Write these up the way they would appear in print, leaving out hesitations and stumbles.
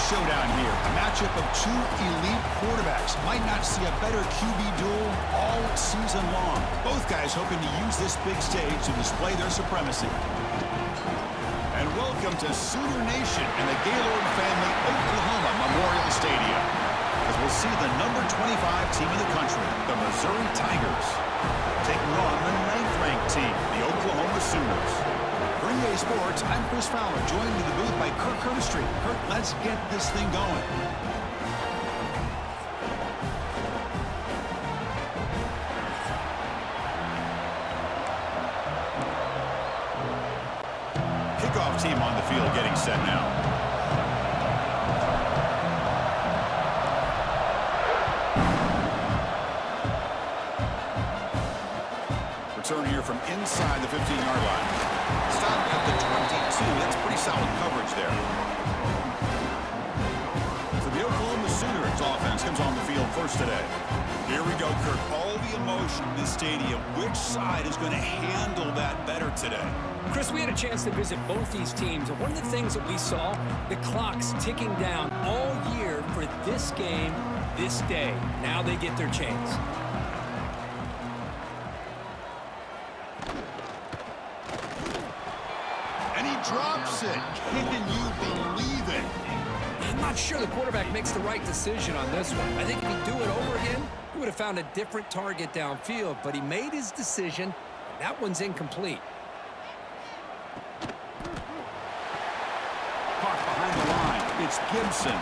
showdown here. A matchup of two elite quarterbacks. Might not see a better QB duel all season long. Both guys hoping to use this big stage to display their supremacy. And welcome to Sooner Nation and the Gaylord family Oklahoma Memorial Stadium, as we'll see the number 25 team in the country, the Missouri Tigers, taking on the 9th-ranked team, the Oklahoma Sooners. For EA Sports, I'm Chris Fowler, joined in the booth by Kirk Herbstreit. Kirk, let's get this thing going. Kickoff team on the field getting set now. Return here from inside the 15-yard line. Stop at the 22. That's pretty solid coverage there. So the Oklahoma Sooners offense comes on the field first today. Here we go, Kirk. All the emotion in this stadium. Which side is going to handle that better today? Chris, we had a chance to visit both these teams, and one of the things that we saw, the clock's ticking down all year for this game, this day. Now they get their chance. Drops it. Can you believe it? I'm not sure the quarterback makes the right decision on this one. I think if he'd do it over again, he would have found a different target downfield, but he made his decision. That one's incomplete. Caught behind the line. It's Gibson.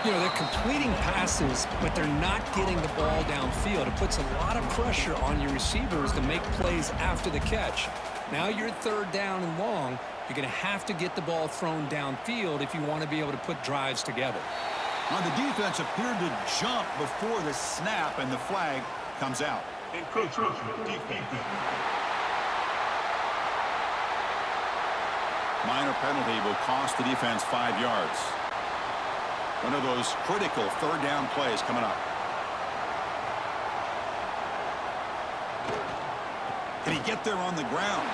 You know, they're completing passes, but they're not getting the ball downfield. It puts a lot of pressure on your receivers to make plays after the catch. Now you're third down and long. You're going to have to get the ball thrown downfield if you want to be able to put drives together. On the defense appeared to jump before the snap, and the flag comes out. Minor penalty will cost the defense 5 yards. One of those critical third down plays coming up. Can he get there on the ground?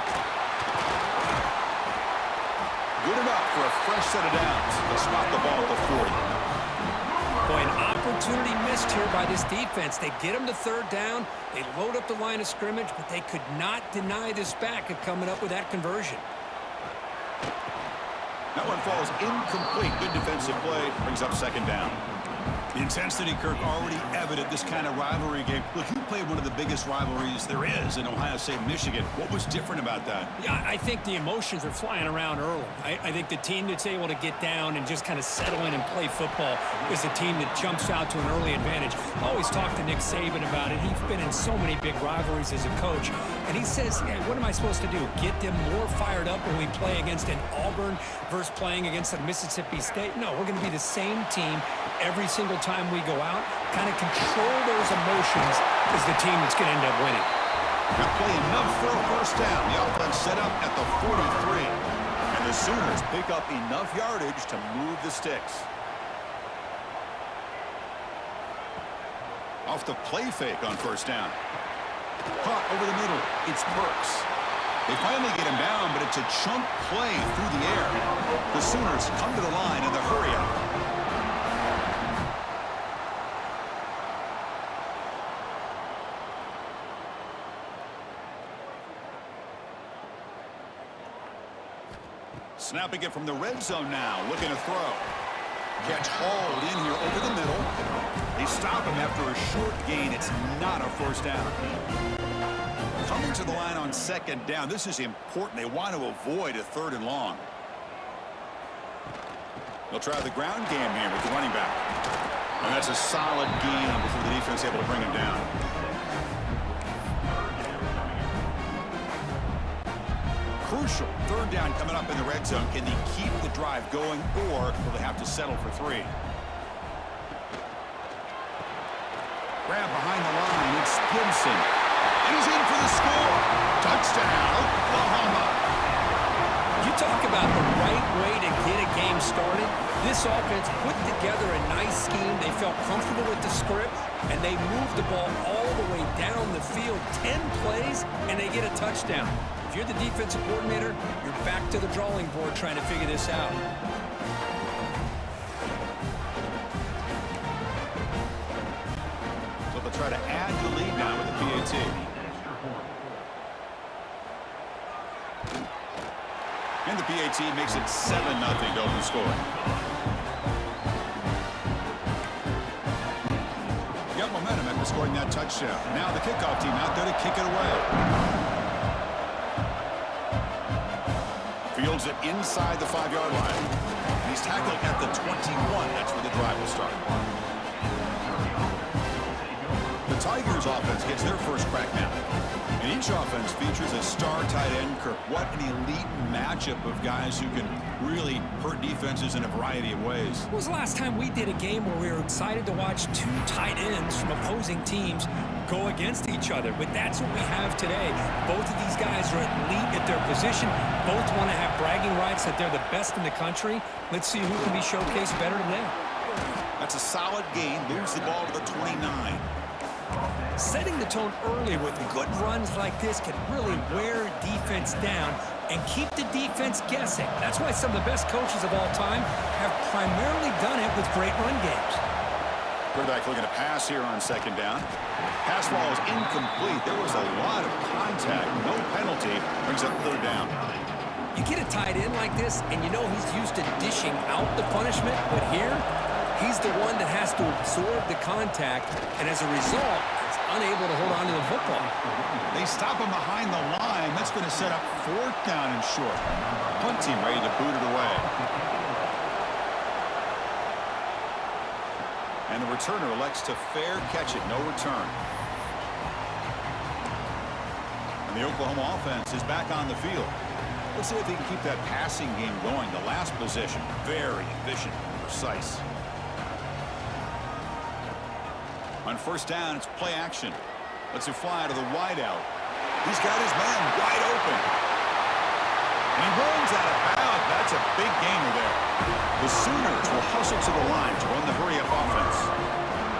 Good enough for a fresh set of downs. They spot the ball at the 40. Boy, an opportunity missed here by this defense. They get him to third down. They load up the line of scrimmage, but they could not deny this back of coming up with that conversion. That one falls incomplete. Good defensive play. Brings up second down. The intensity, Kirk, already evident this kind of rivalry game. Look, you played one of the biggest rivalries there is in Ohio State, Michigan. What was different about that? Yeah, I think the emotions are flying around early. I think the team that's able to get down and just kind of settle in and play football is the team that jumps out to an early advantage. I always talk to Nick Saban about it. He's been in so many big rivalries as a coach. And he says, yeah, what am I supposed to do? Get them more fired up when we play against an Auburn versus playing against a Mississippi State? No, we're going to be the same team every single time we go out. Kind of control those emotions is the team that's going to end up winning. Now play enough for a first down. The offense set up at the 43. And the Sooners pick up enough yardage to move the sticks. Off the play fake on first down. Caught over the middle. It's Burks. They finally get him down, but it's a chunk play through the air. The Sooners come to the line in the hurry-up. Snapping it from the red zone now, looking to throw. Catch hauled in here over the middle. They stop him after a short gain. It's not a first down. Coming to the line on second down. This is important. They want to avoid a third and long. They'll try the ground game here with the running back. And that's a solid gain before the defense able to bring him down. Crucial third down coming up in the red zone. Can they keep the drive going, or will they have to settle for 3? Grab behind the line. It's Gibson. And he's in for the score. Touchdown, Oklahoma. You talk about the right way to get a game started. This offense put together a nice scheme. They felt comfortable with the script, and they moved the ball all the way down the field. 10 plays, and they get a touchdown. If you're the defensive coordinator, you're back to the drawing board trying to figure this out. try to add to the lead now with the PAT. And the PAT makes it 7-0 to open scoring. Got momentum after scoring that touchdown. Now the kickoff team out there to kick it away. Fields it inside the 5-yard line. He's tackled at the 21. That's where the drive will start. The Tigers offense gets their first crack now. And each offense features a star tight end, Kirk. What an elite matchup of guys who can really hurt defenses in a variety of ways. When was the last time we did a game where we were excited to watch two tight ends from opposing teams go against each other? But that's what we have today. Both of these guys are elite at their position. Both want to have bragging rights that they're the best in the country. Let's see who can be showcased better today. That's a solid gain. Moves the ball to the 29. Setting the tone early with good runs like this can really wear defense down and keep the defense guessing. That's why some of the best coaches of all time have primarily done it with great run games. Quarterback looking to pass here on second down. Pass ball is incomplete. There was a lot of contact. No penalty. Brings up third down. You get a tight end like this, and you know he's used to dishing out the punishment, but here, he's the one that has to absorb the contact, and as a result, is unable to hold on to the football. They stop him behind the line. That's going to set up fourth down and short. Punt team ready to boot it away. And the returner elects to fair catch it. No return. And the Oklahoma offense is back on the field. Let's see if they can keep that passing game going. The last possession, very efficient and precise. On first down, it's play action. Let's it fly to the wideout. He's got his man wide open. And he runs out of bounds. That's a big gainer there. The Sooners will hustle to the line to run the hurry-up offense.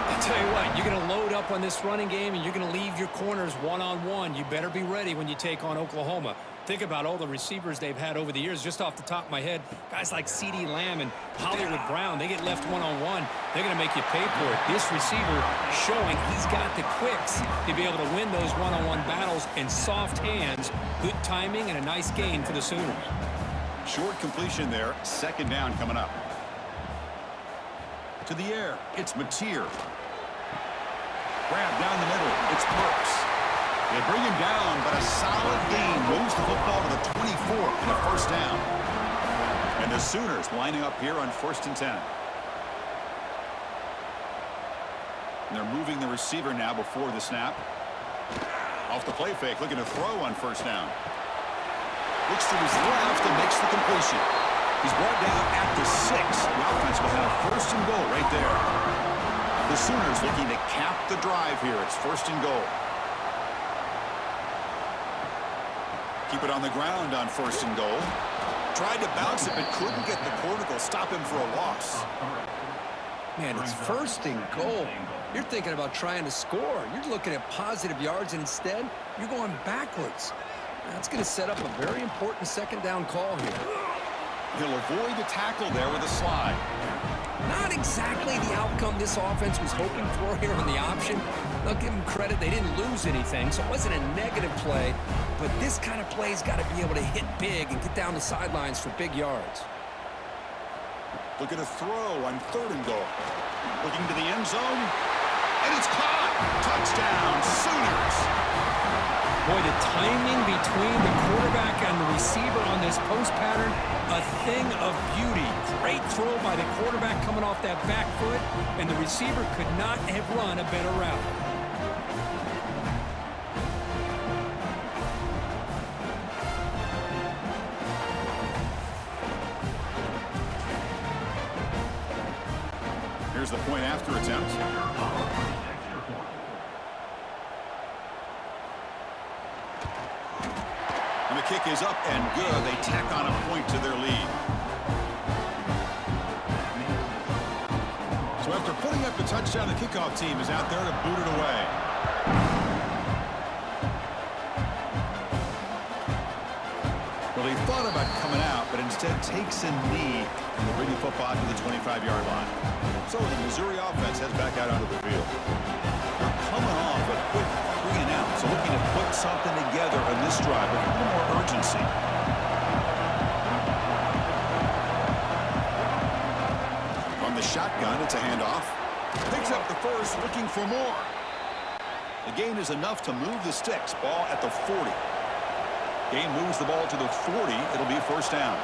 I'll tell you what, you're going to load up on this running game, and you're going to leave your corners one-on-one. You better be ready when you take on Oklahoma. Think about all the receivers they've had over the years. Just off the top of my head, guys like CeeDee Lamb and Hollywood Brown, they get left one-on-one. They're going to make you pay for it. This receiver showing he's got the quicks to be able to win those one-on-one battles in soft hands. Good timing and a nice gain for the Sooners. Short completion there. Second down coming up. To the air. It's Mateer. Grab down the middle. It's Burks. They bring him down, but a solid gain moves the football to the 24 and a first down. And the Sooners lining up here on 1st and 10. And they're moving the receiver now before the snap. Off the play fake, looking to throw on first down. Looks to his left and makes the completion. He's brought down at the 6. The offense will have 1st and goal right there. The Sooners looking to cap the drive here. It's 1st and goal. Keep it on the ground on 1st and goal. Tried to bounce it, but couldn't get the corner to stop him for a loss. Man, it's 1st and goal. You're thinking about trying to score. You're looking at positive yards, and instead, you're going backwards. That's going to set up a very important second down call here. He'll avoid the tackle there with a slide. Not exactly the outcome this offense was hoping for here on the option. I'll give them credit. They didn't lose anything, so it wasn't a negative play. But this kind of play's got to be able to hit big and get down the sidelines for big yards. Looking to throw on 3rd and goal. Looking to the end zone. And it's caught. Touchdown, Sooners. Boy, the timing between the quarterback and the receiver on this post pattern, a thing of beauty. Great throw by the quarterback coming off that back foot, and the receiver could not have run a better route. Here's the point after attempt. And the kick is up and good. They tack on a point to their lead. So after putting up the touchdown, the kickoff team is out there to boot it away. Well, Well, he thought about coming out, but instead takes a knee to bring the football to the 25-yard line. So the Missouri offense heads back out onto the field. They're coming off a quick 3-and-out, so looking to put something together on this drive with a little more urgency. From the shotgun, it's a handoff. Picks up the first, looking for more. The gain is enough to move the sticks. Ball at the 40. Gain moves the ball to the 40. It'll be first down.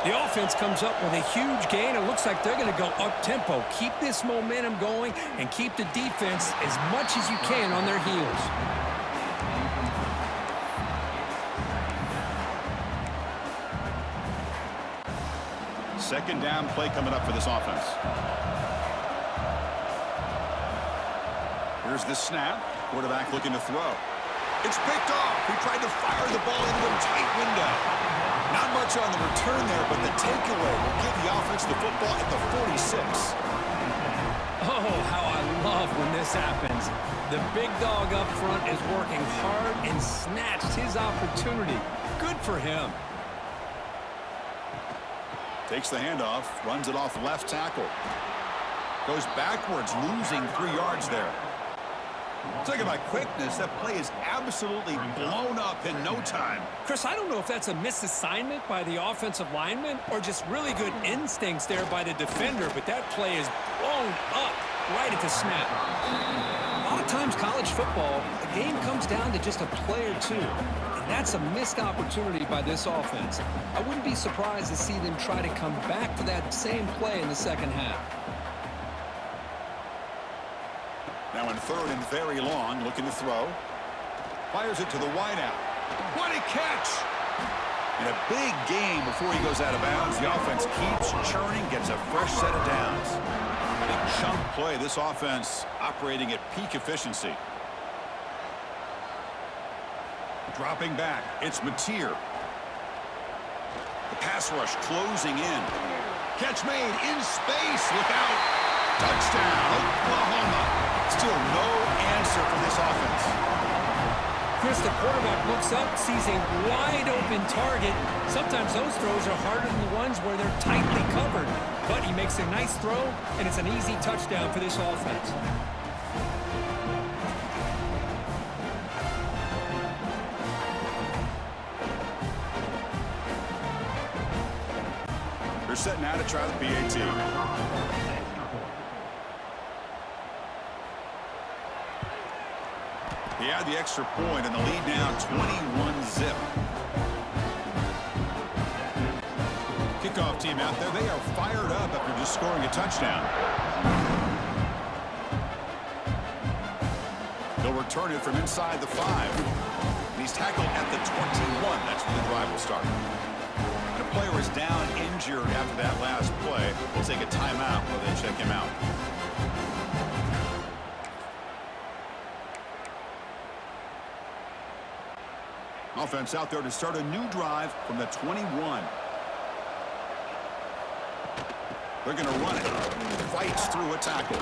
The offense comes up with a huge gain. It looks like they're going to go up-tempo. Keep this momentum going and keep the defense as much as you can on their heels. Second down play coming up for this offense. Here's the snap. Quarterback looking to throw. It's picked off. He tried to fire the ball into a tight window. Not much on the return there, but the takeaway will give the offense the football at the 46. Oh, how I love when this happens. The big dog up front is working hard and snatched his opportunity. Good for him. Takes the handoff, runs it off left tackle. Goes backwards, losing 3 yards there. Talking about quickness, that play is absolutely blown up in no time. Chris, I don't know if that's a misassignment by the offensive lineman or just really good instincts there by the defender, but that play is blown up right at the snap. A lot of times college football, the game comes down to just a play or two, and that's a missed opportunity by this offense. I wouldn't be surprised to see them try to come back to that same play in the second half. Now in third and very long, looking to throw. Fires it to the wideout. What a catch! And a big gain before he goes out of bounds. The offense keeps churning, gets a fresh set of downs. Big chunk play. This offense operating at peak efficiency. Dropping back. It's Mateer. The pass rush closing in. Catch made in space. Look out. Touchdown, Oklahoma. Still no answer for this offense. Chris, the quarterback looks up, sees a wide-open target. Sometimes those throws are harder than the ones where they're tightly covered. But he makes a nice throw, and it's an easy touchdown for this offense. They're setting out to try the PAT. He had the extra point, and the lead now 21-zip. Kickoff team out there. They are fired up after just scoring a touchdown. They'll return it from inside the 5. And he's tackled at the 21. That's when the drive will start. And a player is down injured after that last play. We'll take a timeout while they check him out. Offense out there to start a new drive from the 21. They're going to run it. Fights through a tackle.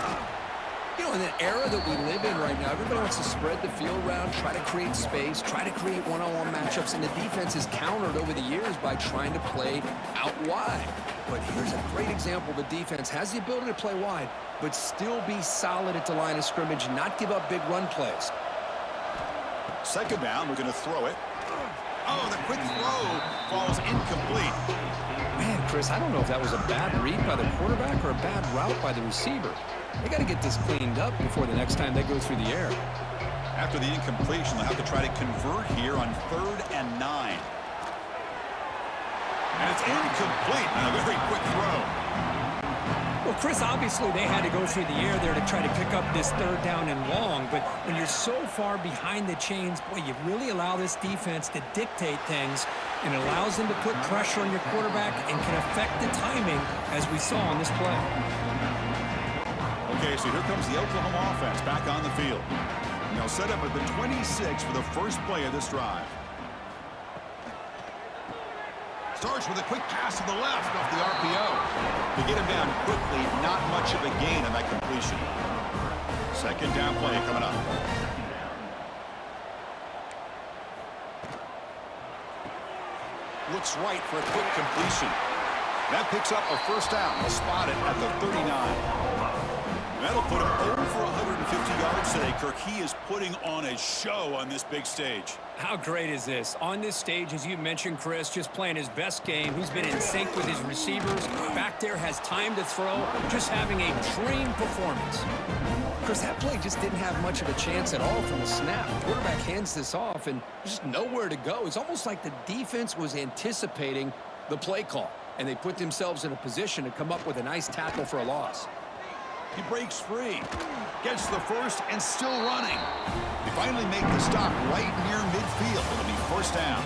You know, in the era that we live in right now, everybody wants to spread the field around, try to create space, try to create one-on-one matchups, and the defense is countered over the years by trying to play out wide. But here's a great example. The defense has the ability to play wide, but still be solid at the line of scrimmage, not give up big run plays. Second down, we're going to throw it. Oh, the quick throw falls incomplete. Man, Chris, I don't know if that was a bad read by the quarterback or a bad route by the receiver. They got to get this cleaned up before the next time they go through the air. After the incompletion, they'll have to try to convert here on 3rd and 9. And it's incomplete on a very quick throw. Well, Chris, obviously they had to go through the air there to try to pick up this 3rd down and long, but when you're so far behind the chains, boy, you really allow this defense to dictate things, and it allows them to put pressure on your quarterback and can affect the timing, as we saw on this play. Okay, so here comes the Oklahoma offense back on the field. And they'll set up at the 26 for the first play of this drive. Starts with a quick pass to the left off the RPO. To get him down quickly, not much of a gain on that completion. Second down play coming up. looks right for a quick completion. That picks up a first down. He'll spot it at the 39. That'll put him over 150 yards today, Kirk. He is putting on a show on this big stage. How great is this? On this stage, as you mentioned, Chris, just playing his best game. He's been in sync with his receivers. Back there, has time to throw. Just having a dream performance. Chris, that play just didn't have much of a chance at all from the snap. The quarterback hands this off, and there's just nowhere to go. It's almost like the defense was anticipating the play call, and they put themselves in a position to come up with a nice tackle for a loss. He breaks free, gets the first, and still running. They finally make the stop right near midfield. It'll be first down.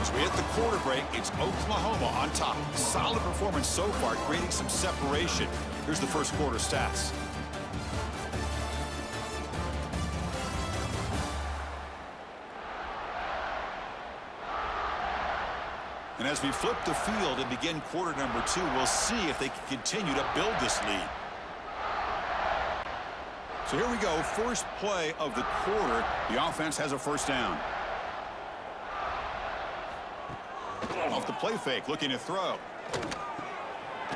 As we hit the quarter break, it's Oklahoma on top. Solid performance so far, creating some separation. Here's the first quarter stats. And as we flip the field and begin quarter number 2, we'll see if they can continue to build this lead. So here we go, first play of the quarter. The offense has a first down. Off the play fake, looking to throw.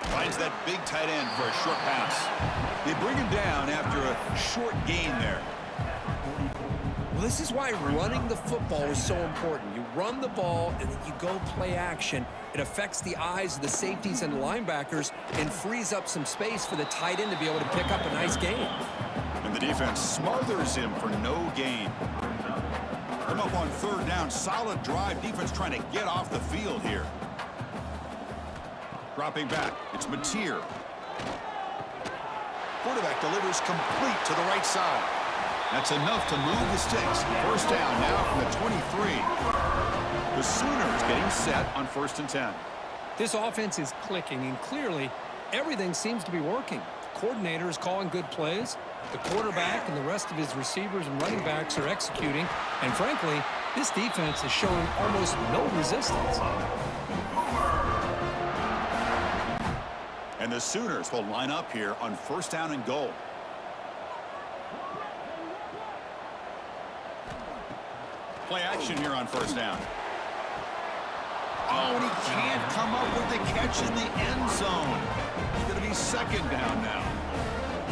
Finds that big tight end for a short pass. They bring him down after a short gain there. Well, this is why running the football is so important. You run the ball, and then you go play action. It affects the eyes of the safeties and linebackers and frees up some space for the tight end to be able to pick up a nice gain. And the defense smothers him for no gain. Come up on third down. Solid drive. Defense trying to get off the field here. Dropping back. It's Mateer. Quarterback delivers complete to the right side. That's enough to move the sticks. First down now from the 23. The Sooners getting set on 1st and 10. This offense is clicking, and clearly everything seems to be working. The coordinator is calling good plays. The quarterback and the rest of his receivers and running backs are executing. And frankly, this defense is showing almost no resistance. And the Sooners will line up here on 1st down and goal. Play action here on 1st down. Oh, and he can't come up with the catch in the end zone. It's going to be 2nd down now.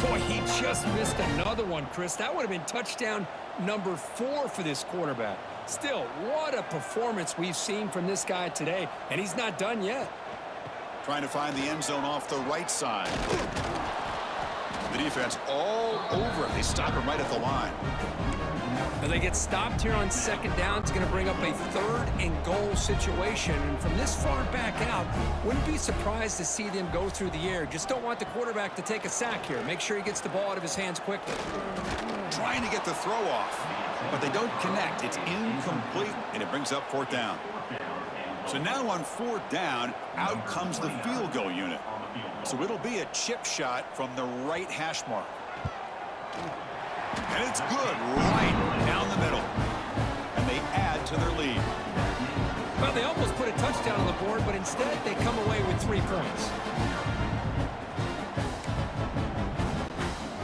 Boy, he just missed another one, Chris. That would have been touchdown number 4 for this quarterback. Still, what a performance we've seen from this guy today, and he's not done yet. Trying to find the end zone off the right side. The defense all over him. They stop him right at the line. Now they get stopped here on 2nd down. It's going to bring up a 3rd and goal situation. And from this far back out, wouldn't be surprised to see them go through the air. Just don't want the quarterback to take a sack here. Make sure he gets the ball out of his hands quickly. Trying to get the throw off, but they don't connect. It's incomplete, and it brings up 4th down. So now on 4th down, out comes the field goal unit. So it'll be a chip shot from the right hash mark. And it's good right down the middle. And they add to their lead. Well, they almost put a touchdown on the board, but instead they come away with 3 points.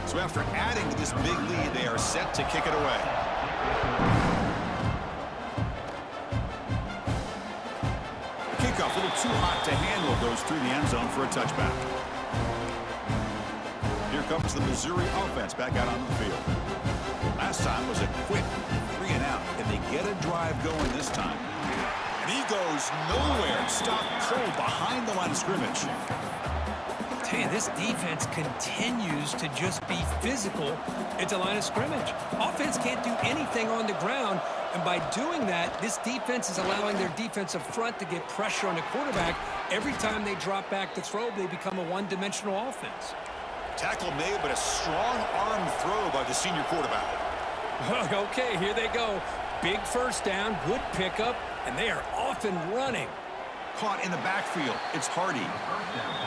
So after adding to this big lead, they are set to kick it away. The kickoff, a little too hot to handle, goes through the end zone for a touchback. Here comes the Missouri offense back out on the field. Last time was a quick 3 and out. Can they get a drive going this time? And he goes nowhere. Stopped cold behind the line of scrimmage. Tell you, this defense continues to just be physical at the line of scrimmage. Offense can't do anything on the ground, and by doing that, this defense is allowing their defensive front to get pressure on the quarterback. Every time they drop back to throw, they become a one-dimensional offense. Tackle made, but a strong arm throw by the senior quarterback. Okay, here they go. Big first down, good pickup, and they are off and running. Caught in the backfield. It's Hardy.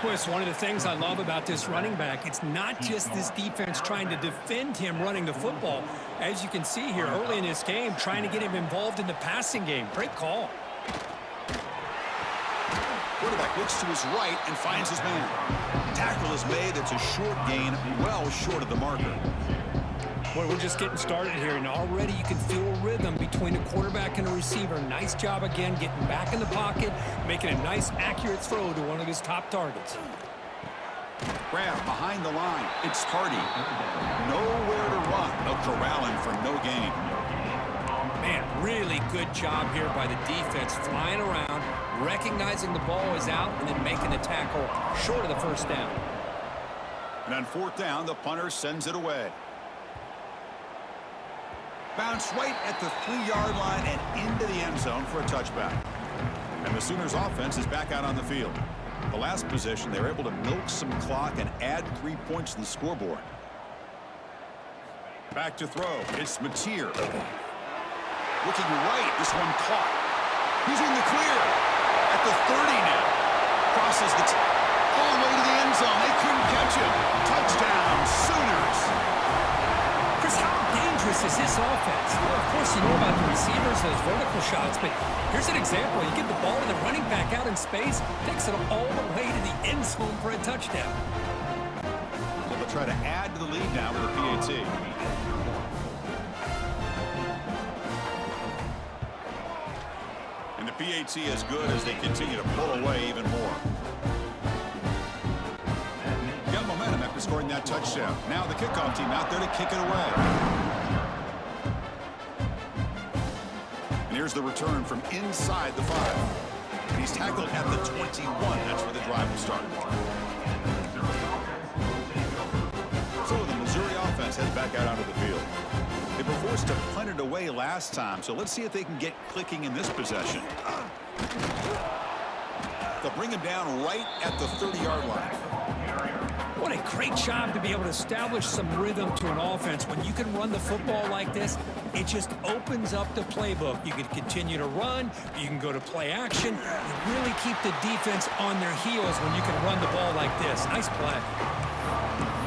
Well, it's one of the things I love about this running back. It's not just this defense trying to defend him running the football. As you can see here early in this game, trying to get him involved in the passing game. Great call. Quarterback looks to his right and finds his man. Tackle is made. It's a short gain, well short of the marker. Boy, we're just getting started here, and already you can feel a rhythm between the quarterback and the receiver. Nice job again getting back in the pocket, making a nice, accurate throw to one of his top targets. Grab behind the line. It's Hardy. Nowhere to run. They'll corral him for no gain. Man, really good job here by the defense, flying around, recognizing the ball is out, and then making the tackle short of the first down. And on fourth down, the punter sends it away. Bounce right at the 3-yard line and into the end zone for a touchback. And the Sooners offense is back out on the field. The last possession, they were able to milk some clock and add 3 points to the scoreboard. Back to throw. It's Mateer. Looking right. This one caught. He's in the clear. At the 30 now. Crosses the all the way to the end zone. They couldn't catch him. Touchdown, Sooners. Chris, how dangerous is this offense? Well, of course, you know about the receivers, those vertical shots, but here's an example. You get the ball to the running back out in space, takes it all the way to the end zone for a touchdown. So they'll try to add to the lead now with a PAT. And the PAT is good as they continue to pull away even more. Got momentum after scoring that touchdown. Now the kickoff team out there to kick it away. And here's the return from inside the 5. And he's tackled at the 21. That's where the drive will start. So the Missouri offense heads back out onto the field. They were forced to punt it away last time, so let's see if they can get clicking in this possession. They'll bring him down right at the 30-yard line. What a great job to be able to establish some rhythm to an offense. When you can run the football like this, it just opens up the playbook. You can continue to run. You can go to play action. You really keep the defense on their heels when you can run the ball like this. Nice play.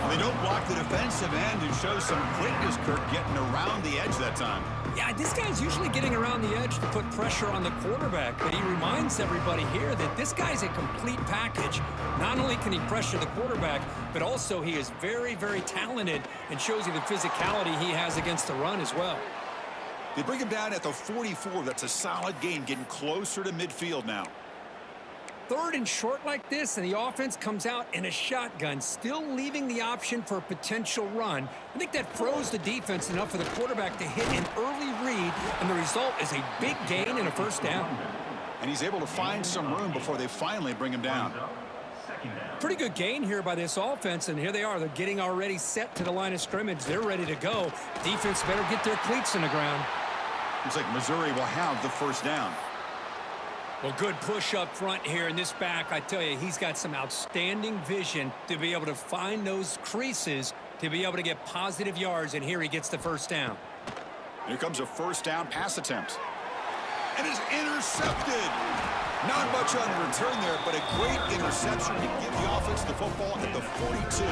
They don't block the defensive end and show some quickness, Kirk, getting around the edge that time. Yeah, this guy's usually getting around the edge to put pressure on the quarterback, but he reminds everybody here that this guy's a complete package. Not only can he pressure the quarterback, but also he is very, very talented and shows you the physicality he has against the run as well. They bring him down at the 44. That's a solid gain, getting closer to midfield now. 3rd and short like this, and the offense comes out in a shotgun, still leaving the option for a potential run. I think that froze the defense enough for the quarterback to hit an early read, and the result is a big gain and a first down. And he's able to find some room before they finally bring him down. Pretty good gain here by this offense, and here they are. They're getting already set to the line of scrimmage. They're ready to go. Defense better get their cleats in the ground. Looks like Missouri will have the first down. Well, good push up front here in this back. I tell you, he's got some outstanding vision to be able to find those creases to be able to get positive yards, and here he gets the first down. Here comes a first down pass attempt. And is intercepted. Not much on return there, but a great interception to give the offense the football at the 42.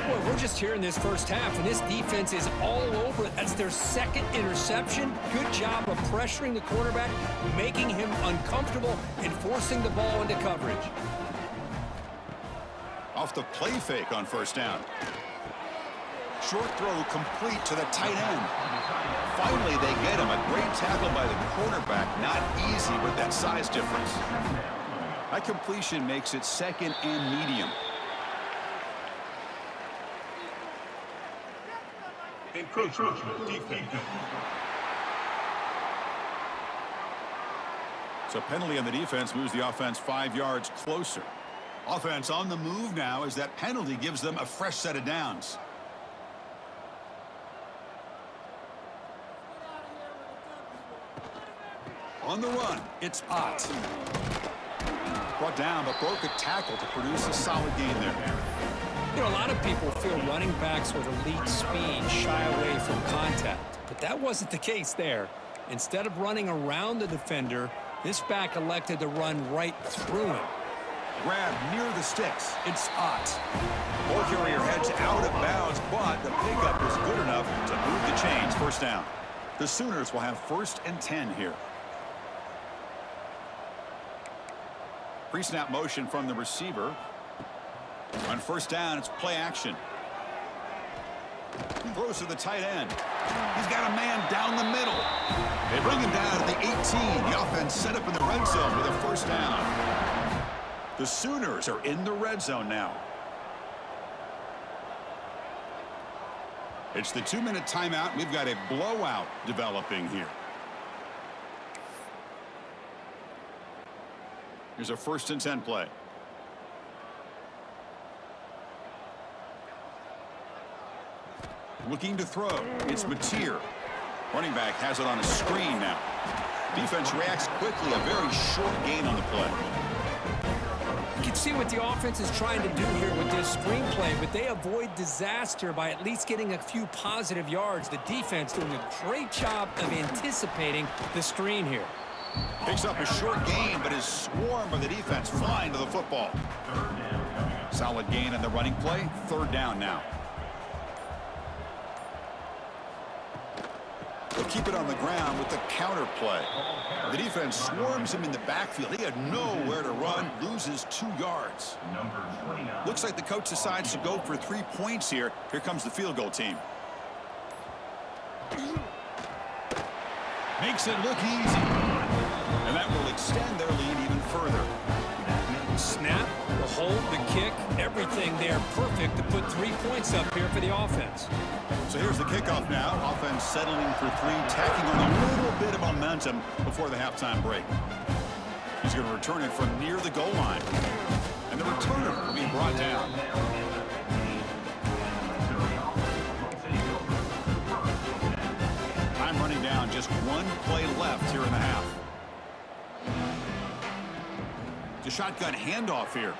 Boy, we're just here in this first half, and this defense is all over it. That's their 2nd interception. Good job of pressuring the quarterback, making him uncomfortable, and forcing the ball into coverage. Off the play fake on first down. Short throw complete to the tight end. Finally, they get him. A great tackle by the quarterback. Not easy with that size difference. That completion makes it 2nd and medium. Encroachment defense. So penalty on the defense moves the offense 5 yards closer. Offense on the move now as that penalty gives them a fresh set of downs. On the run, it's Ott. Brought down, but broke a tackle to produce a solid gain there. You know, a lot of people feel running backs with elite speed shy away from contact, but that wasn't the case there. Instead of running around the defender, this back elected to run right through him. Grab near the sticks. It's Ott. Ball carrier heads out of bounds, but the pickup was good enough to move the chains. First down. The Sooners will have 1st and 10 here. Pre-snap motion from the receiver. On first down, it's play action. Throws to the tight end. He's got a man down the middle. They bring him down to the 18. The offense set up in the red zone with a first down. The Sooners are in the red zone now. It's the 2-minute timeout. We've got a blowout developing here. Here's a 1st and 10 play. Looking to throw. It's Mateer. Running back has it on a screen now. Defense reacts quickly. A very short gain on the play. You can see what the offense is trying to do here with this screenplay, but they avoid disaster by at least getting a few positive yards. The defense doing a great job of anticipating the screen here. Picks up a short gain, but is swarmed by the defense flying to the football. Solid gain on the running play. 3rd down now. They'll keep it on the ground with the counter play. The defense swarms him in the backfield. He had nowhere to run, loses 2 yards. Looks like the coach decides to go for 3 points here. Here comes the field goal team. Makes it look easy. And that will extend their lead even further. Snap, the hold, the kick, everything there perfect to put 3 points up here for the offense. So here's the kickoff now. Offense settling for 3, tacking on a little bit of momentum before the halftime break. He's going to return it from near the goal line. And the returner will be brought down. Time running down, just 1 play left here in the half. The shotgun handoff here.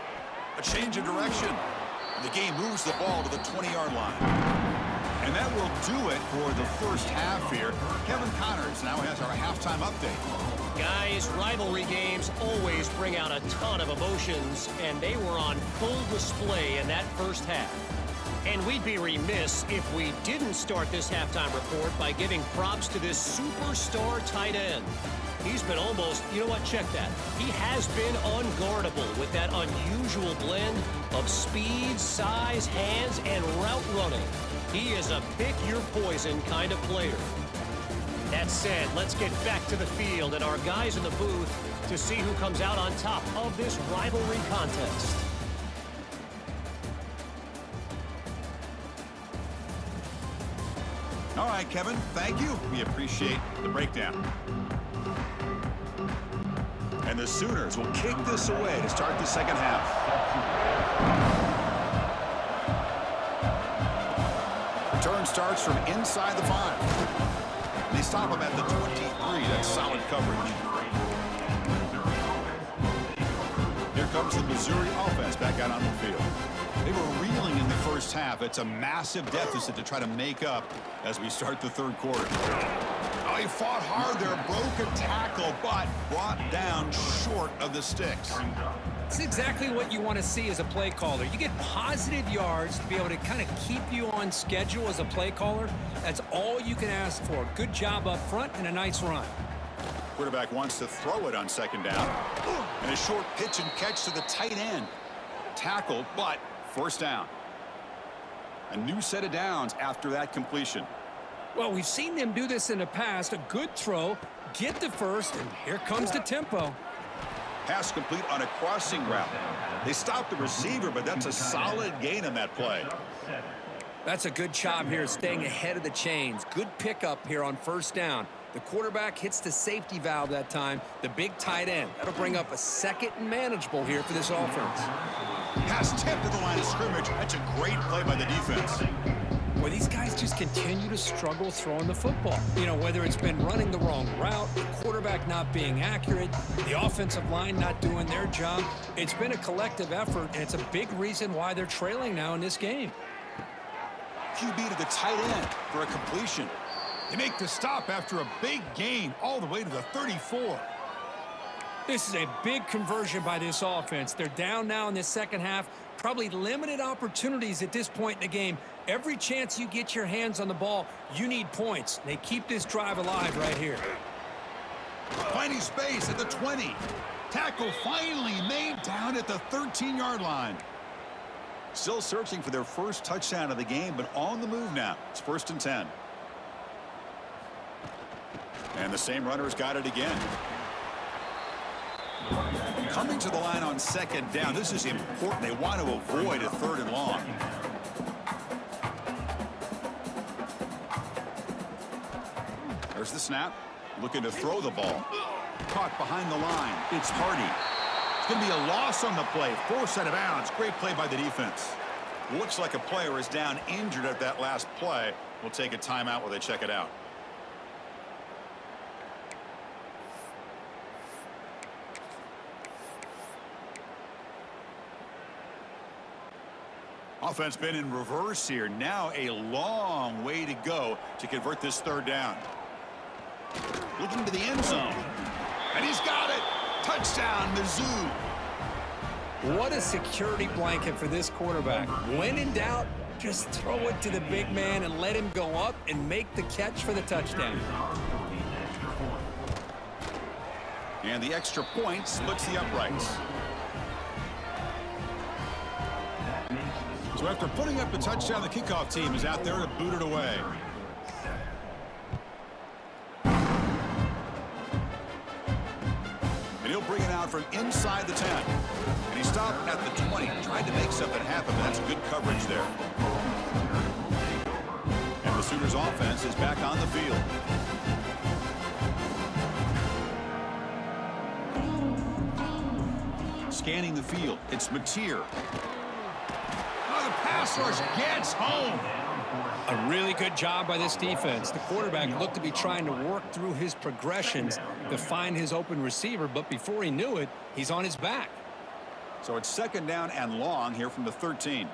A change of direction. The game moves the ball to the 20-yard line. And that will do it for the first half here. Kevin Connors now has our halftime update. Guys, rivalry games always bring out a ton of emotions, and they were on full display in that first half. And we'd be remiss if we didn't start this halftime report by giving props to this superstar tight end. He's been almost, you know what, check that. He has been unguardable with that unusual blend of speed, size, hands, and route running. He is a pick-your-poison kind of player. That said, let's get back to the field and our guys in the booth to see who comes out on top of this rivalry contest. All right, Kevin, thank you. We appreciate the breakdown. And the Sooners will kick this away to start the second half. Return starts from inside the 5. They stop him at the 23. That's solid coverage. Here comes the Missouri offense back out on the field. They were reeling in the first half. It's a massive deficit to try to make up as we start the 3rd quarter. Oh, he fought hard there, broke a tackle, but brought down short of the sticks. It's exactly what you want to see as a play caller. You get positive yards to be able to kind of keep you on schedule as a play caller. That's all you can ask for. Good job up front and a nice run. Quarterback wants to throw it on 2nd down. And a short pitch and catch to the tight end. Tackle, but first down. A new set of downs after that completion. Well, we've seen them do this in the past. A good throw, get the first, and here comes the tempo. Pass complete on a crossing route. They stopped the receiver, but that's a solid gain on that play. That's a good job here staying ahead of the chains. Good pickup here on 1st down. The quarterback hits the safety valve that time, the big tight end. That'll bring up a 2nd and manageable here for this offense. Pass tipped at the line of scrimmage. That's a great play by the defense. Well, these guys just continue to struggle throwing the football. You know, whether it's been running the wrong route, the quarterback not being accurate, the offensive line not doing their job. It's been a collective effort, and it's a big reason why they're trailing now in this game. QB to the tight end for a completion. They make the stop after a big gain all the way to the 34. This is a big conversion by this offense. They're down now in the second half. Probably limited opportunities at this point in the game. Every chance you get your hands on the ball, you need points. They keep this drive alive right here. Finding space at the 20. Tackle finally made down at the 13-yard line. Still searching for their first touchdown of the game, but on the move now. It's 1st and 10. And the same runner's got it again. Coming to the line on 2nd down. This is important. They want to avoid a 3rd and long. There's the snap. Looking to throw the ball. Caught behind the line. It's Hardy. It's going to be a loss on the play. Forced out of bounds. Great play by the defense. Looks like a player is down injured at that last play. We'll take a timeout while they check it out. Offense been in reverse here. Now a long way to go to convert this 3rd down. Looking to the end zone. And he's got it. Touchdown, Mizzou. What a security blanket for this quarterback. When in doubt, just throw it to the big man and let him go up and make the catch for the touchdown. And the extra point splits the uprights. So after putting up the touchdown, the kickoff team is out there to boot it away. And he'll bring it out from inside the 10. And he stopped at the 20. Tried to make something happen, but that's good coverage there. And the Sooners offense is back on the field. Scanning the field. It's Mateer. The pass rush gets home. A really good job by this defense. The quarterback looked to be trying to work through his progressions to find his open receiver, but before he knew it, he's on his back. So it's 2nd down and long here from the 13.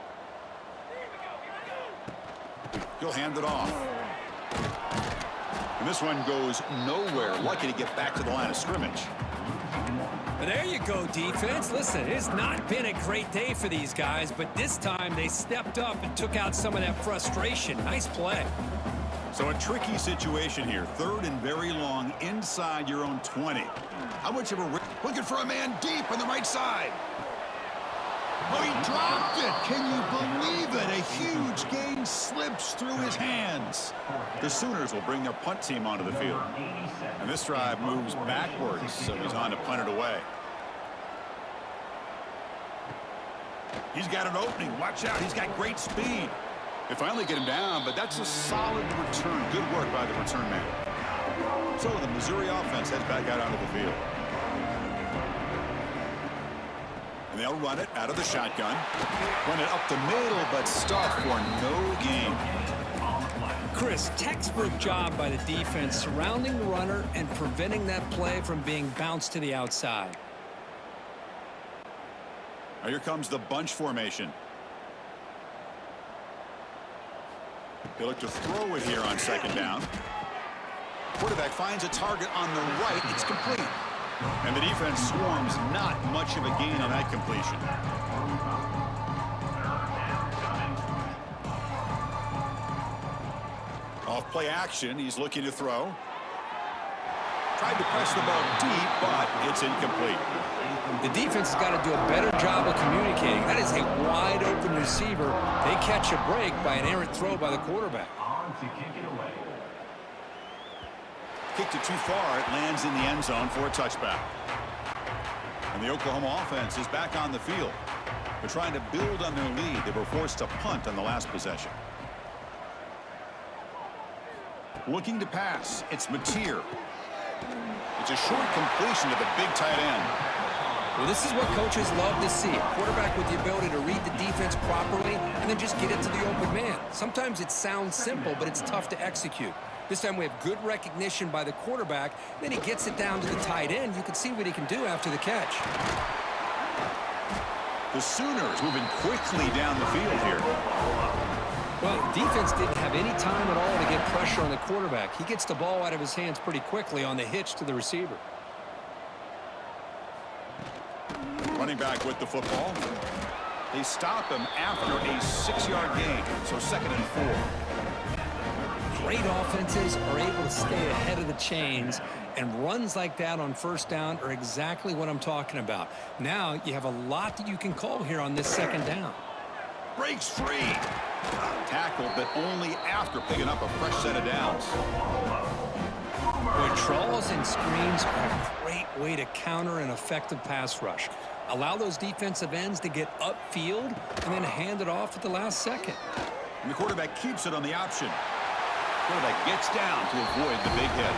He'll hand it off. And this one goes nowhere. Lucky to get back to the line of scrimmage. But there you go, defense. Listen, it's not been a great day for these guys, but this time they stepped up and took out some of that frustration. Nice play. So a tricky situation here. 3rd and very long inside your own 20. How much of a... Looking for a man deep on the right side. Oh, he dropped it. Can you believe it? A huge gain slips through his hands. The Sooners will bring their punt team onto the field. And this drive moves backwards, so he's on to punt it away. He's got an opening. Watch out. He's got great speed. They finally get him down, but that's a solid return. Good work by the return man. So the Missouri offense heads back out onto the field. And they'll run it out of the shotgun. Run it up the middle, but stop for no gain. Chris, textbook job by the defense surrounding the runner and preventing that play from being bounced to the outside. Now here comes the bunch formation. They look to throw it here on 2nd down. Quarterback finds a target on the right. It's complete. And the defense swarms. Not much of a gain on that completion. Off play action. He's looking to throw. Tried to press the ball deep, but it's incomplete. The defense has got to do a better job of communicating. That is a wide open receiver. They catch a break by an errant throw by the quarterback. Kicked it too far. It lands in the end zone for a touchback. And the Oklahoma offense is back on the field. They're trying to build on their lead. They were forced to punt on the last possession. Looking to pass. It's Mateer. It's a short completion to the big tight end. Well, this is what coaches love to see. A quarterback with the ability to read the defense properly and then just get it to the open man. Sometimes it sounds simple, but it's tough to execute. This time we have good recognition by the quarterback. Then he gets it down to the tight end. You can see what he can do after the catch. The Sooners moving quickly down the field here. Well, defense didn't have any time at all to get pressure on the quarterback. He gets the ball out of his hands pretty quickly on the hitch to the receiver. Running back with the football. They stop him after a 6-yard gain. So 2nd and 4. Great offenses are able to stay ahead of the chains, and runs like that on 1st down are exactly what I'm talking about. Now you have a lot that you can call here on this 2nd down. breaks free. Tackle, but only after picking up a fresh set of downs. Draws and screens are a great way to counter an effective pass rush. Allow those defensive ends to get upfield and then hand it off at the last second. And the quarterback keeps it on the option. Quarterback gets down to avoid the big hit.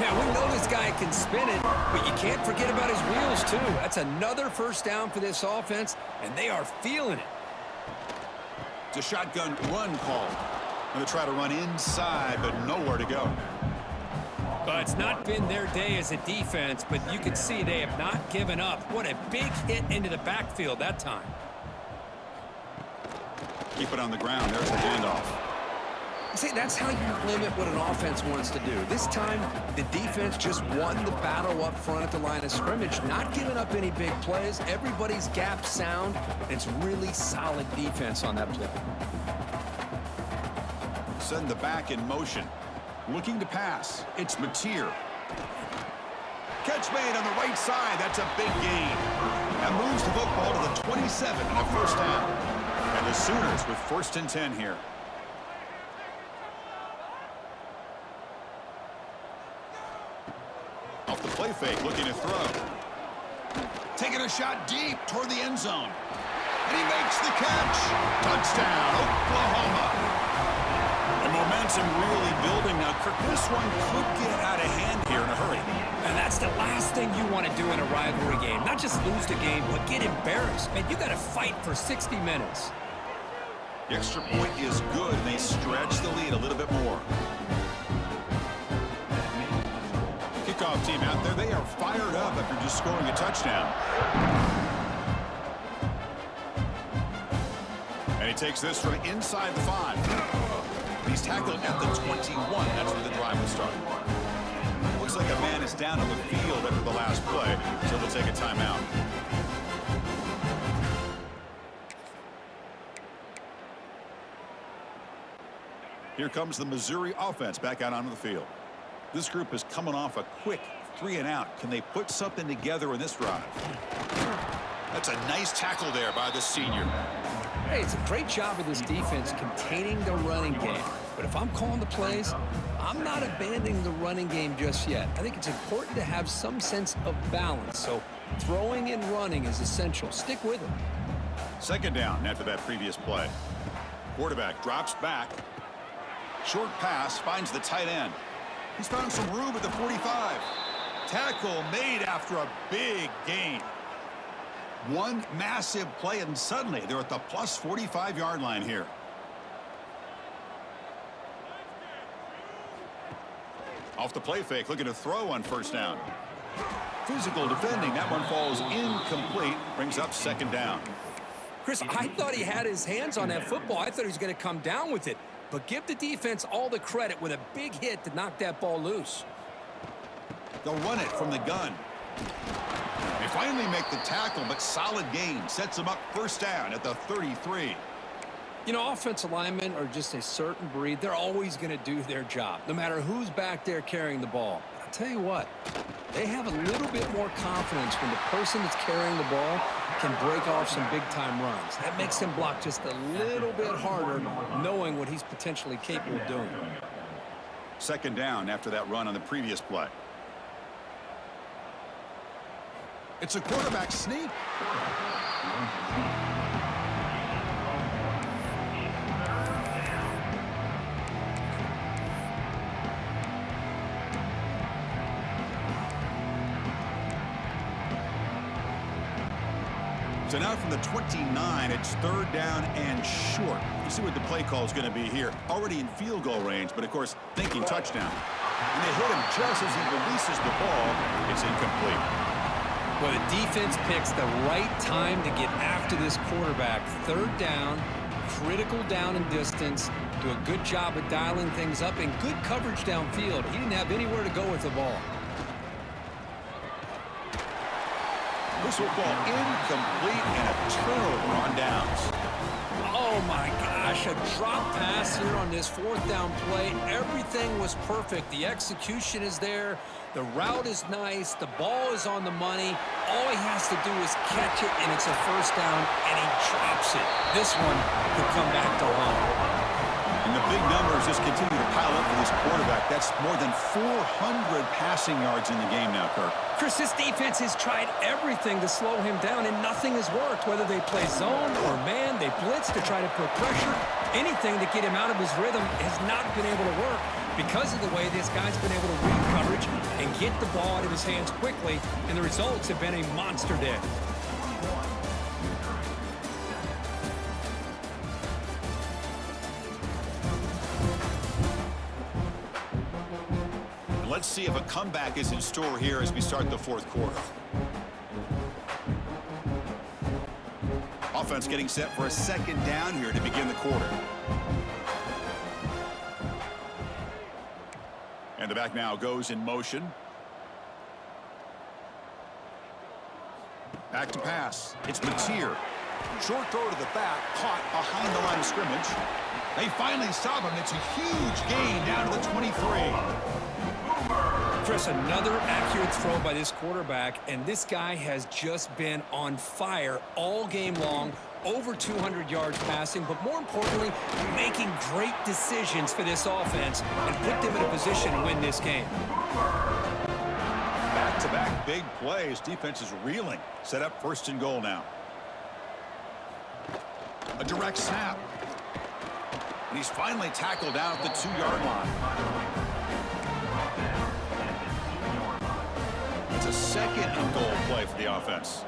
Yeah, we know this guy can spin it, but you can't forget about his wheels, too. That's another first down for this offense, and they are feeling it. It's a shotgun run call. Going to try to run inside, but nowhere to go. Well, it's not been their day as a defense, but you can see they have not given up. What a big hit into the backfield that time. Keep it on the ground. There's the handoff. See, that's how you limit what an offense wants to do. This time, the defense just won the battle up front at the line of scrimmage, not giving up any big plays. Everybody's gap sound. It's really solid defense on that play. Send the back in motion. Looking to pass. It's Mateer. Catch made on the right side. That's a big gain. That moves the football to the 27 and a first down. And the Sooners with 1st and 10 here. Off the play fake, looking to throw. Taking a shot deep toward the end zone. And he makes the catch. Touchdown, Oklahoma. The momentum really building now. Kirk, this one could get out of hand here in a hurry. And that's the last thing you want to do in a rivalry game. Not just lose the game, but get embarrassed. Man, you got to fight for 60 minutes. The extra point is good, and they stretch the lead a little bit more. Kickoff team out there, they are fired up after just scoring a touchdown. And he takes this from inside the 5. He's tackled at the 21. That's where the drive will start. Looks like a man is down on the field after the last play, so they'll take a timeout. Here comes the Missouri offense back out onto the field. This group is coming off a quick 3-and-out. Can they put something together in this drive? That's a nice tackle there by the senior. Hey, it's a great job of this defense containing the running game. But if I'm calling the plays, I'm not abandoning the running game just yet. I think it's important to have some sense of balance. So throwing and running is essential. Stick with it. 2nd down after that previous play. Quarterback drops back. Short pass finds the tight end. He's found some room at the 45. Tackle made after a big gain. One massive play, and suddenly they're at the plus 45-yard line here. Off the play fake, looking to throw on 1st down. Physical defending. That one falls incomplete. Brings up 2nd down. Chris, I thought he had his hands on that football. I thought he was going to come down with it. But give the defense all the credit with a big hit to knock that ball loose. They'll run it from the gun. They finally make the tackle, but solid gain. Sets them up 1st down at the 33. You know, offensive linemen are just a certain breed. They're always going to do their job, no matter who's back there carrying the ball. But I'll tell you what, they have a little bit more confidence when the person that's carrying the ball can break off some big-time runs. That makes them block just a little bit harder, knowing what he's potentially capable of doing. 2nd down after that run on the previous play. It's a quarterback sneak. So now from the 29, it's 3rd down and short. You see what the play call is going to be here. Already in field goal range, but of course thinking touchdown. And they hit him just as he releases the ball. It's incomplete. Well, the defense picks the right time to get after this quarterback. 3rd down, critical down and distance. Do a good job of dialing things up and good coverage downfield. He didn't have anywhere to go with the ball. This will fall incomplete and a turnover on downs. Oh, my gosh. gosh, a drop pass here on this fourth down play. Everything was perfect. The execution is there. The route is nice. The ball is on the money. All he has to do is catch it, and it's a first down, and he drops it. This one could come back to haunt. And the big numbers just continue to pile up for this quarterback. That's more than 400 passing yards in the game now, Kirk. Chris, this defense has tried everything to slow him down, and nothing has worked. Whether they play zone or man, they blitz to try to put pressure. Anything to get him out of his rhythm has not been able to work because of the way this guy's been able to read coverage and get the ball out of his hands quickly, and the results have been a monster day. Let's see if a comeback is in store here as we start the fourth quarter. Offense getting set for a second down here to begin the quarter. And the back now goes in motion. Back to pass. It's Mateer. Short throw to the back, caught behind the line of scrimmage. They finally stop him. It's a huge gain down to the 23. Chris, another accurate throw by this quarterback, and this guy has just been on fire all game long, over 200 yards passing, but more importantly, making great decisions for this offense and put them in a position to win this game. Back-to-back big plays. Defense is reeling. Set up first and goal now. A direct snap. And he's finally tackled down at the 2-yard line. It's a second and goal play for the offense.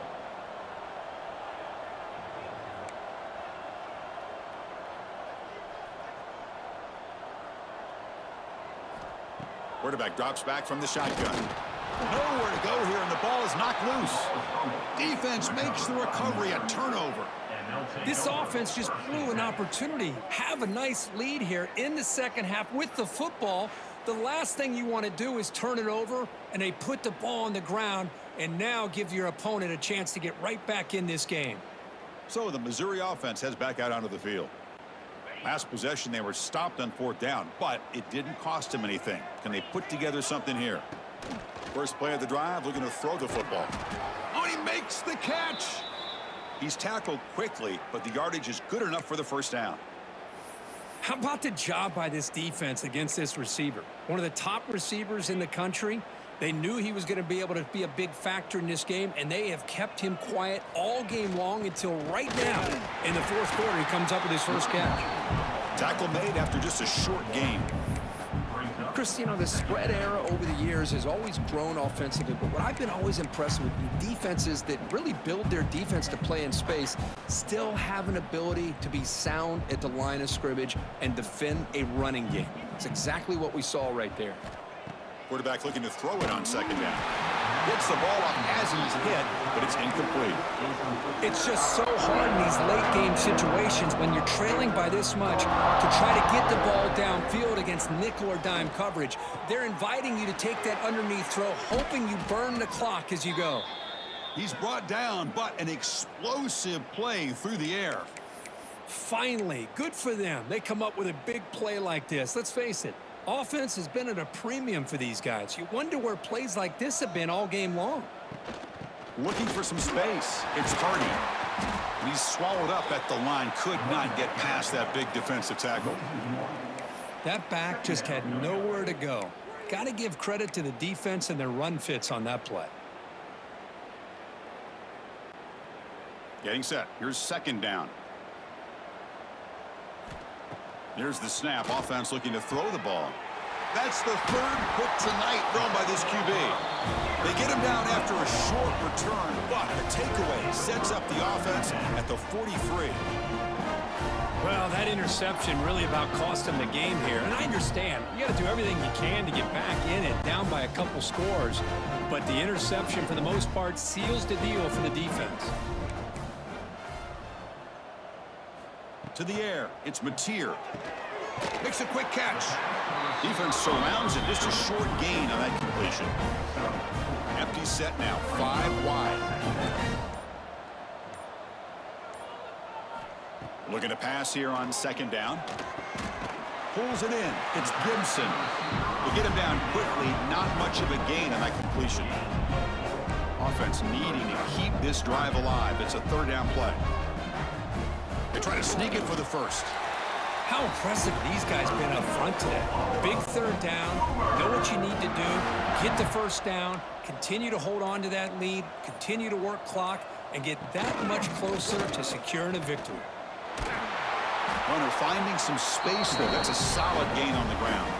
Quarterback drops back from the shotgun. Nowhere to go here, and the ball is knocked loose. Defense makes the recovery a turnover. This offense just blew an opportunity. Have a nice lead here in the second half with the football. The last thing you want to do is turn it over, and they put the ball on the ground and now give your opponent a chance to get right back in this game. So the Missouri offense heads back out onto the field. Last possession, they were stopped on fourth down, but it didn't cost them anything. Can they put together something here? First play of the drive, looking to throw the football. Oh, he makes the catch. He's tackled quickly, but the yardage is good enough for the first down. How about the job by this defense against this receiver? One of the top receivers in the country. They knew he was going to be able to be a big factor in this game, and they have kept him quiet all game long until right now. In the fourth quarter, he comes up with his first catch. Tackle made after just a short gain. Chris, you know, the spread era over the years has always grown offensively, but what I've been always impressed with defenses that really build their defense to play in space still have an ability to be sound at the line of scrimmage and defend a running game. It's exactly what we saw right there. Quarterback looking to throw it on second down. Gets the ball off as he's hit, but it's incomplete. It's just so hard in these late game situations when you're trailing by this much to try to get the ball downfield against nickel or dime coverage. They're inviting you to take that underneath throw, hoping you burn the clock as you go. He's brought down, but an explosive play through the air. Finally, good for them. They come up with a big play like this. Let's face it. Offense has been at a premium for these guys. You wonder where plays like this have been all game long. Looking for some space. It's Hardy. He's swallowed up at the line. Could not get past that big defensive tackle. That back just had nowhere to go. Got to give credit to the defense and their run fits on that play. Getting set. Here's second down. Here's the snap. Offense looking to throw the ball. That's the third pick tonight thrown by this QB. They get him down after a short return, but the takeaway sets up the offense at the 43. Well, that interception really about cost them the game here. And I understand. You got to do everything you can to get back in it, down by a couple scores. But the interception, for the most part, seals the deal for the defense. To the air. It's Mateer. Makes a quick catch. Defense surrounds it. Just a short gain on that completion. Empty set now. 5 wide. Looking to pass here on second down. Pulls it in. It's Gibson. They get him down quickly. Not much of a gain on that completion. Offense needing to keep this drive alive. It's a third down play. They try to sneak it for the first. How impressive these guys been up front today. Big third down. Know what you need to do. Get the first down. Continue to hold on to that lead. Continue to work clock. And get that much closer to securing a victory. Runner finding some space there. That's a solid gain on the ground.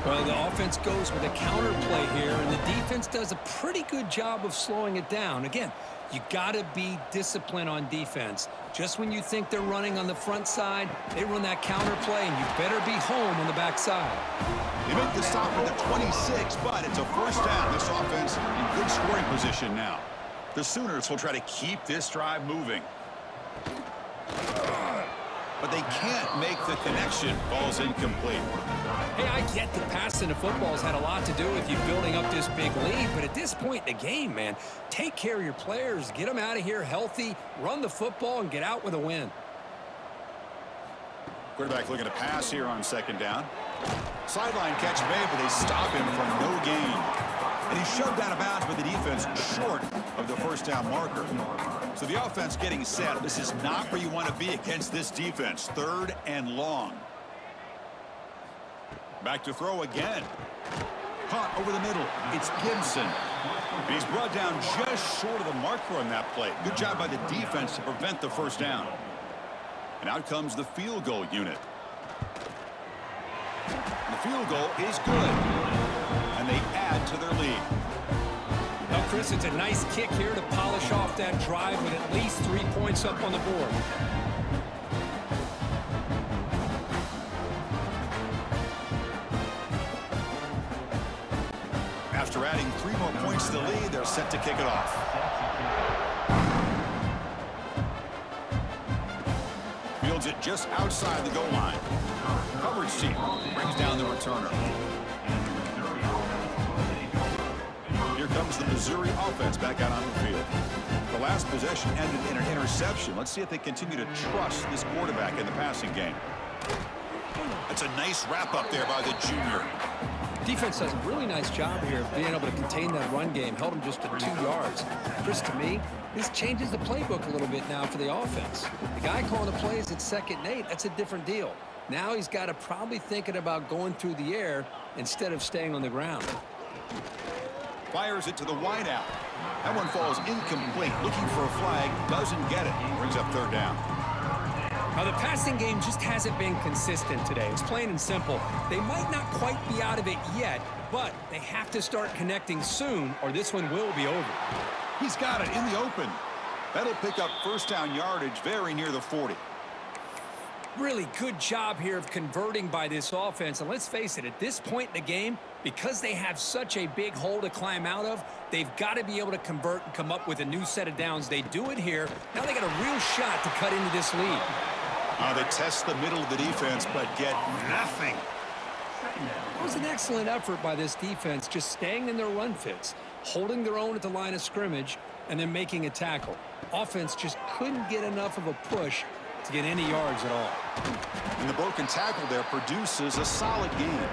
Well, the offense goes with a counter play here, and the defense does a pretty good job of slowing it down. Again, you got to be disciplined on defense. Just when you think they're running on the front side, they run that counter play, and you better be home on the back side. They make the stop at the 26, but it's a first down. This offense in good scoring position now. The Sooners will try to keep this drive moving. But they can't make the connection. Ball's incomplete. Hey, I get the passing of football has had a lot to do with you building up this big lead, but at this point in the game, man, take care of your players, get them out of here healthy, run the football, and get out with a win. Quarterback looking to pass here on second down. Sideline catch made, but they stop him for no gain. And he's shoved out of bounds by the defense short of the first down marker. So the offense getting set. This is not where you want to be against this defense. Third and long. Back to throw again. Caught over the middle. It's Gibson. And he's brought down just short of the marker on that play. Good job by the defense to prevent the first down. And out comes the field goal unit. And the field goal is good. And they add to their lead. Now, Chris, it's a nice kick here to polish off that drive with at least 3 points up on the board. After adding 3 more points to the lead, they're set to kick it off. Fields it just outside the goal line. Coverage team brings down the returner. Here comes the Missouri offense back out on the field. The last possession ended in an interception. Let's see if they continue to trust this quarterback in the passing game. That's a nice wrap up there by the junior. Defense does a really nice job here of being able to contain that run game. Held them just to 2 yards. Chris, to me, this changes the playbook a little bit now for the offense. The guy calling the plays at 2nd and 8, that's a different deal. Now he's got to probably thinking about going through the air instead of staying on the ground. Fires it to the wideout. That one falls incomplete. Looking for a flag. Doesn't get it. Brings up third down. Now, the passing game just hasn't been consistent today. It's plain and simple. They might not quite be out of it yet, but they have to start connecting soon or this one will be over. He's got it in the open. That'll pick up first down yardage very near the 40. Really good job here of converting by this offense. And let's face it, at this point in the game, because they have such a big hole to climb out of, they've got to be able to convert and come up with a new set of downs. They do it here. Now they got a real shot to cut into this lead. They test the middle of the defense, but get nothing. It was an excellent effort by this defense, just staying in their run fits, holding their own at the line of scrimmage, and then making a tackle. Offense just couldn't get enough of a push to get any yards at all. And the broken tackle there produces a solid gain.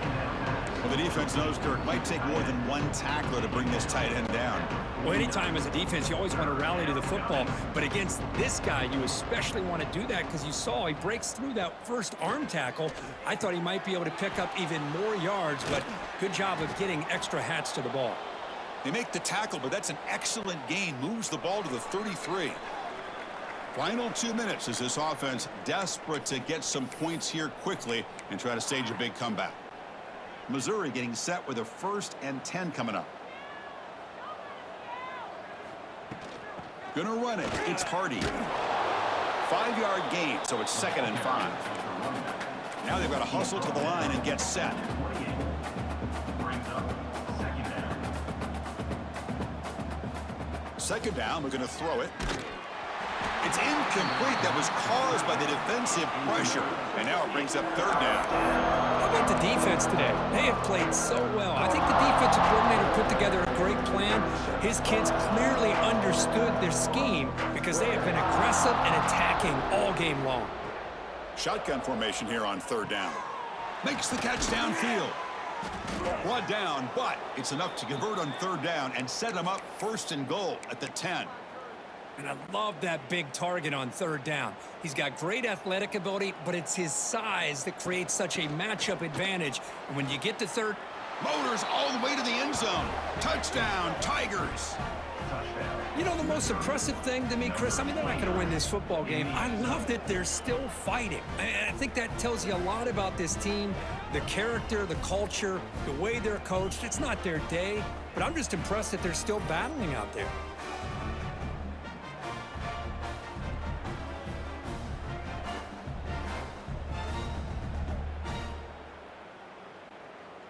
Well, the defense knows, Kirk, might take more than one tackler to bring this tight end down. Well, anytime as a defense, you always want to rally to the football. But against this guy, you especially want to do that because you saw he breaks through that first arm tackle. I thought he might be able to pick up even more yards, but good job of getting extra hats to the ball. They make the tackle, but that's an excellent gain. Moves the ball to the 33. Final 2 minutes as this offense desperate to get some points here quickly and try to stage a big comeback. Missouri getting set with a 1st and 10 coming up. Gonna run it. It's Hardy. 5-yard gain, so it's 2nd and 5. Now they've got to hustle to the line and get set. Second down, we're going to throw it. It's incomplete. That was caused by the defensive pressure. And now it brings up third down. How about the defense today? They have played so well. I think the defensive coordinator put together a great plan. His kids clearly understood their scheme because they have been aggressive and attacking all game long. Shotgun formation here on third down. Makes the catch downfield. Brought down, but it's enough to convert on third down and set him up first and goal at the 10. And I love that big target on third down. He's got great athletic ability, but it's his size that creates such a matchup advantage. And when you get to third... Motors all the way to the end zone. Touchdown, Tigers. You know, the most impressive thing to me, Chris, I mean, they're not going to win this football game. I love that they're still fighting. I think that tells you a lot about this team, the character, the culture, the way they're coached. It's not their day, but I'm just impressed that they're still battling out there.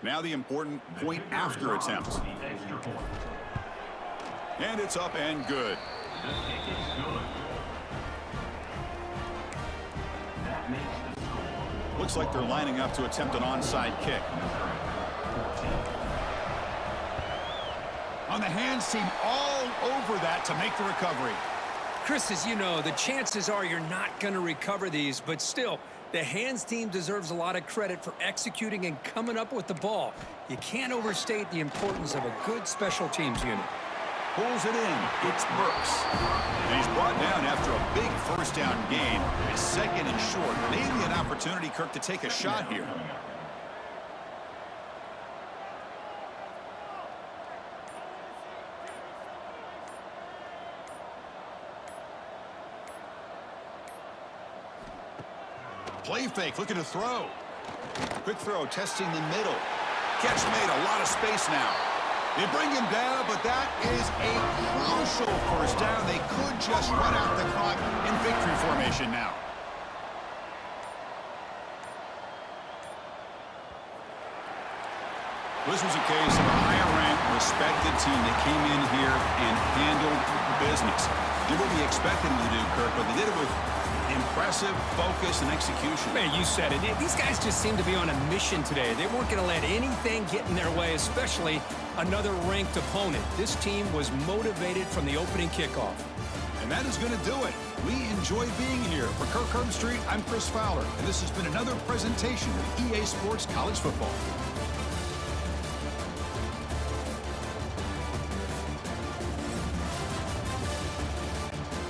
Now the important point after attempt. And it's up and good. Looks like they're lining up to attempt an onside kick. On the hands team all over that to make the recovery. Chris, as you know, the chances are you're not going to recover these, but still, the hands team deserves a lot of credit for executing and coming up with the ball. You can't overstate the importance of a good special teams unit. Pulls it in. It's Burks. And he's brought down after a big first down gain. It's second and short. Maybe an opportunity, Kirk, to take a shot here. Play fake, looking to throw. Quick throw, testing the middle. Catch made, a lot of space now. They bring him down, but that is a crucial first down. They could just run out the clock in victory formation now. This was a case of a higher-ranked, respected team that came in here and handled business. Did what we expected them to do, Kirk, but they did it with impressive focus and execution. Man, you said it. These guys just seem to be on a mission today. They weren't going to let anything get in their way, especially another ranked opponent. This team was motivated from the opening kickoff. And that is going to do it. We enjoy being here. For Kirk Herbstreit, I'm Chris Fowler, and this has been another presentation of EA Sports College Football.